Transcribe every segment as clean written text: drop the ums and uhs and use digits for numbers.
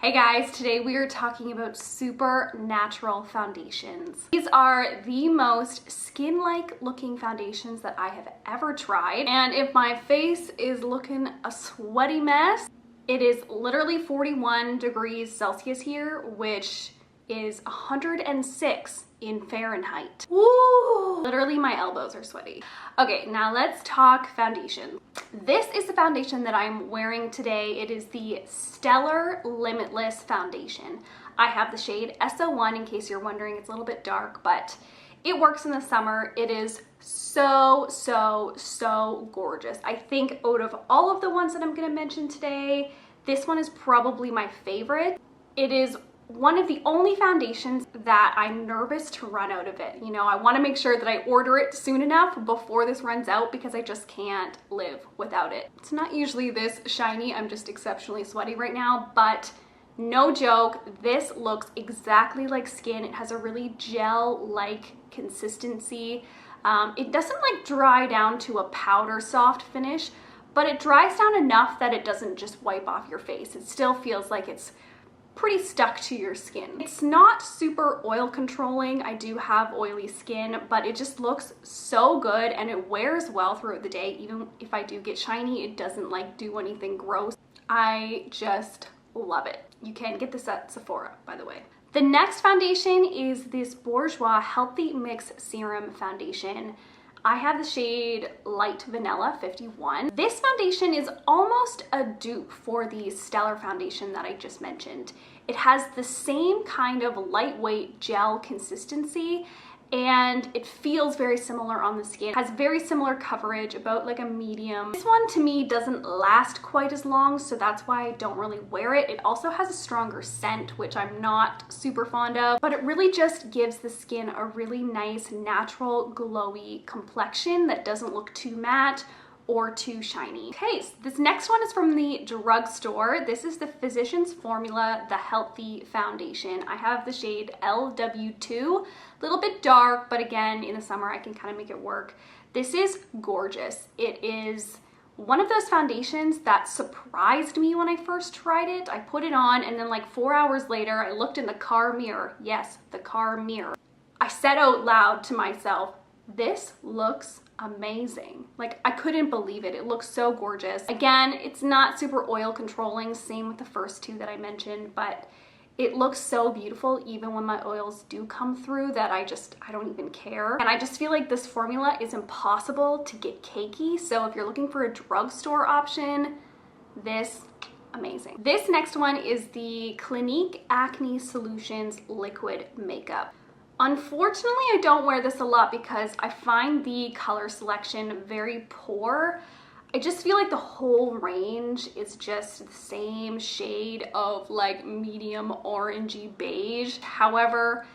Hey guys, today we are talking about super natural foundations. These are the most skin-like looking foundations that I have ever tried. And if my face is looking a sweaty mess, it is literally 41 degrees Celsius here, which is 106 in Fahrenheit. Woo! Literally my elbows are sweaty. Okay, now let's talk foundation. This is the foundation that I'm wearing today. It is the Stellar Limitless foundation. I have the shade SO1 in case you're wondering. It's a little bit dark, but it works in the summer. It is so gorgeous. I think out of all of the ones that I'm gonna mention today, this one is probably my favorite. It is one of the only foundations that I'm nervous to run out of it. You know, I want to make sure that I order it soon enough before this runs out because I just can't live without it. It's not usually this shiny. I'm just exceptionally sweaty right now, but no joke, this looks exactly like skin. It has a really gel-like consistency. It doesn't like dry down to a powder soft finish, but it dries down enough that it doesn't just wipe off your face. It still feels like it's pretty stuck to your skin. It's not super oil controlling. I do have oily skin, but it just looks so good and it wears well throughout the day. Even if I do get shiny, it doesn't like do anything gross. I just love it. You can get this at Sephora, by the way. The next foundation is this Bourjois Healthy Mix Serum Foundation. I have the shade Light Vanilla 51. This foundation is almost a dupe for the Stellar foundation that I just mentioned. It has the same kind of lightweight gel consistency and it feels very similar on the skin. It has very similar coverage, about like a medium. This one to me doesn't last quite as long, so that's why I don't really wear it. It also has a stronger scent, which I'm not super fond of, but it really just gives the skin a really nice, natural, glowy complexion that doesn't look too matte or too shiny. Okay, so this next one is from the drugstore. This is the Physicians Formula The Healthy Foundation. I have the shade LW2, a little bit dark, but again, in the summer I can kind of make it work. This is gorgeous. It is one of those foundations that surprised me when I first tried it. I put it on and then like 4 hours later, I looked in the car mirror. Yes, the car mirror. I said out loud to myself, this looks amazing. Like, I couldn't believe it. It looks so gorgeous. Again, it's not super oil controlling, same with the first two that I mentioned, but it looks so beautiful even when my oils do come through that I don't even care. And I just feel like this formula is impossible to get cakey. So if you're looking for a drugstore option, this, amazing. This next one is the Clinique Acne Solutions Liquid Makeup. Unfortunately, I don't wear this a lot because I find the color selection very poor. I just feel like the whole range is just the same shade of like medium orangey beige. However,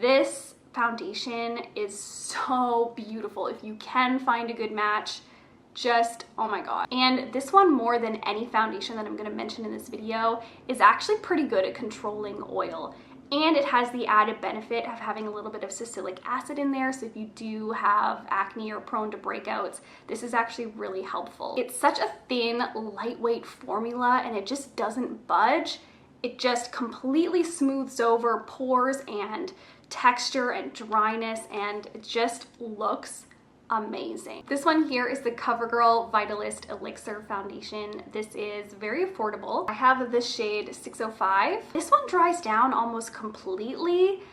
this foundation is so beautiful. If you can find a good match, just, oh my god. And this one, more than any foundation that I'm going to mention in this video, is actually pretty good at controlling oil. And it has the added benefit of having a little bit of salicylic acid in there, so if you do have acne or prone to breakouts, this is actually really helpful. It's such a thin, lightweight formula and it just doesn't budge. It just completely smooths over pores and texture and dryness, and it just looks amazing. This one here is the CoverGirl Vitalist Elixir Foundation. This is very affordable. I have the shade 605. This one dries down almost completely,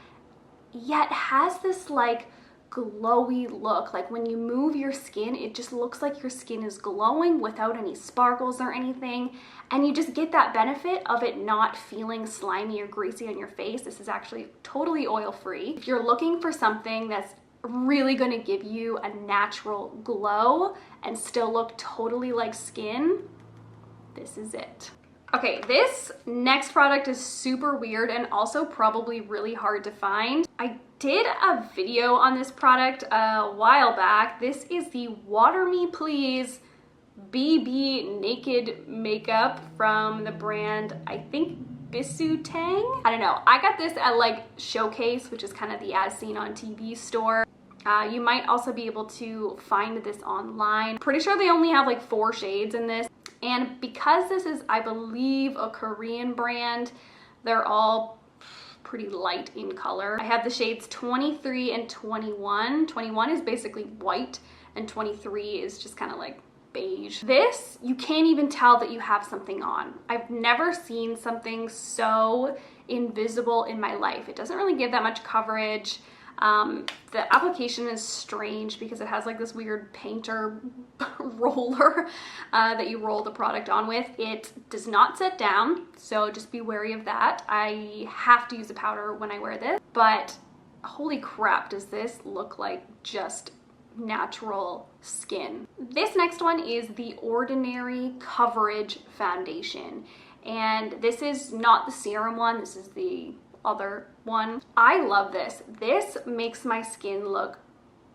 yet has this like glowy look. Like when you move your skin, it just looks like your skin is glowing without any sparkles or anything. And you just get that benefit of it not feeling slimy or greasy on your face. This is actually totally oil-free. If you're looking for something that's really going to give you a natural glow and still look totally like skin, this is it. Okay, this next product is super weird and also probably really hard to find. I did a video on this product a while back. This is the Water Me Please BB Naked Makeup from the brand, I think, bisutang. I don't know. I got this at like Showcase, which is kind of the As Seen on TV store. You might also be able to find this online. Pretty sure they only have like 4 shades in this. And because this is, I believe, a Korean brand, they're all pretty light in color. I have the shades 23 and 21. 21 is basically white and 23 is just kind of like beige. This, you can't even tell that you have something on. I've never seen something so invisible in my life. It doesn't really give that much coverage. The application is strange because it has like this weird painter roller that you roll the product on with. It does not set down, so just be wary of that. I have to use a powder when I wear this, but holy crap, does this look like just natural skin. This next one is the Ordinary Coverage Foundation, and this is not the serum one, this is the other one. I love this. This makes my skin look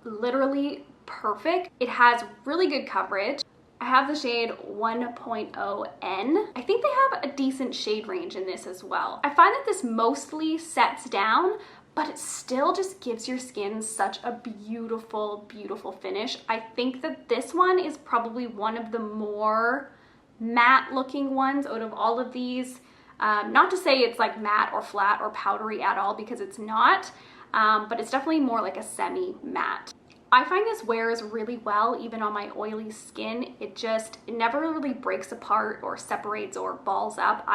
literally perfect. It has really good coverage. I have the shade 1.0N. I think they have a decent shade range in this as well. I find that this mostly sets down, but it still just gives your skin such a beautiful, beautiful finish. I think that this one is probably one of the more matte looking ones out of all of these. Not to say it's like matte or flat or powdery at all, because it's not, but it's definitely more like a semi-matte. I find this wears really well even on my oily skin. It never really breaks apart or separates or balls up.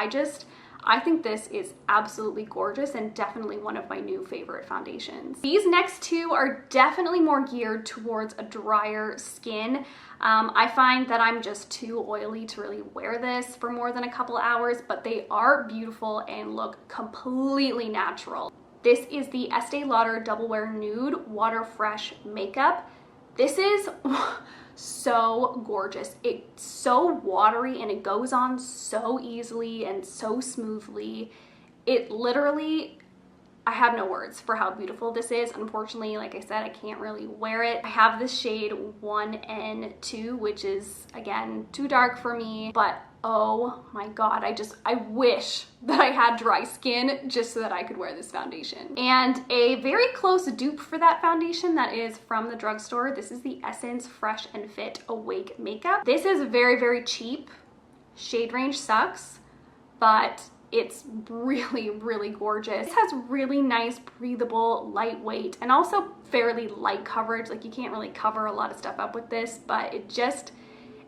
I think this is absolutely gorgeous and definitely one of my new favorite foundations. These next two are definitely more geared towards a drier skin. I find that I'm just too oily to really wear this for more than a couple hours, but they are beautiful and look completely natural. This is the Estee Lauder Double Wear Nude Water Fresh Makeup. This is so gorgeous. It's so watery and it goes on so easily and so smoothly. It literally, I have no words for how beautiful this is. Unfortunately, like I said, I can't really wear it. I have this shade 1N2, which is, again, too dark for me, but oh my god, I wish that I had dry skin just so that I could wear this foundation. And a very close dupe for that foundation that is from the drugstore. This is the Essence Fresh and Fit Awake Makeup. This is very, very cheap. Shade range sucks, but it's really, really gorgeous. It has really nice, breathable, lightweight, and also fairly light coverage. Like, you can't really cover a lot of stuff up with this, but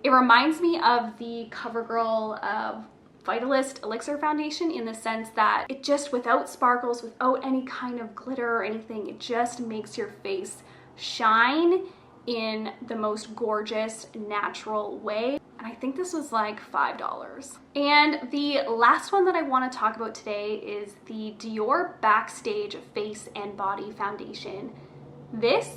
it reminds me of the CoverGirl Vitalist Elixir foundation in the sense that it just, without sparkles, without any kind of glitter or anything, it just makes your face shine in the most gorgeous, natural way. And I think this was like $5. And the last one that I want to talk about today is the Dior Backstage Face and Body Foundation. This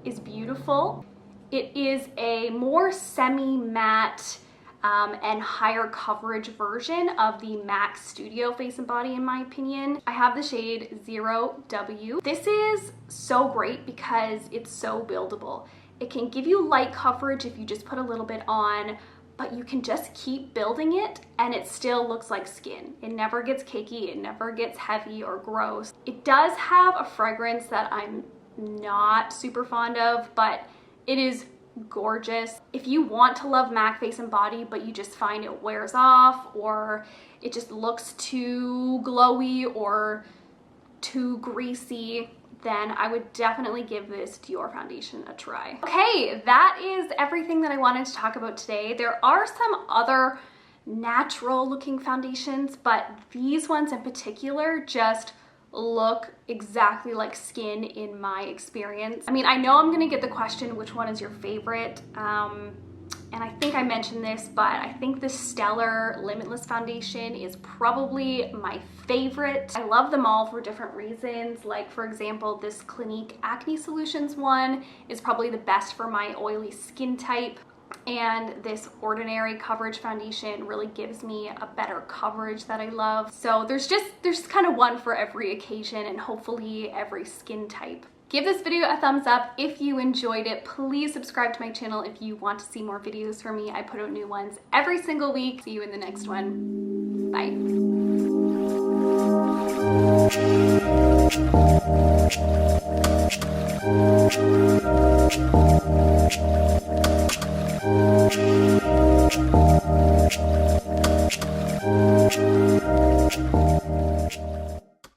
is beautiful. It is a more semi-matte and higher coverage version of the MAC Studio Face and Body, in my opinion. I have the shade 0W. This is so great because it's so buildable. It can give you light coverage if you just put a little bit on, but you can just keep building it and it still looks like skin. It never gets cakey, it never gets heavy or gross. It does have a fragrance that I'm not super fond of, but it is gorgeous. If you want to love MAC Face and Body, but you just find it wears off or it just looks too glowy or too greasy, then I would definitely give this Dior foundation a try. Okay, that is everything that I wanted to talk about today. There are some other natural looking foundations, but these ones in particular just look exactly like skin in my experience. I mean, I know I'm gonna get the question, which one is your favorite? And I think I mentioned this, but I think the Stellar Limitless foundation is probably my favorite. I love them all for different reasons. Like, for example, this Clinique Acne Solutions one is probably the best for my oily skin type. And this Ordinary Coverage foundation really gives me a better coverage that I love. So there's kind of one for every occasion and hopefully every skin type. Give this video a thumbs up if you enjoyed it. Please subscribe to my channel if you want to see more videos from me. I put out new ones every single week. See you in the next one. Bye.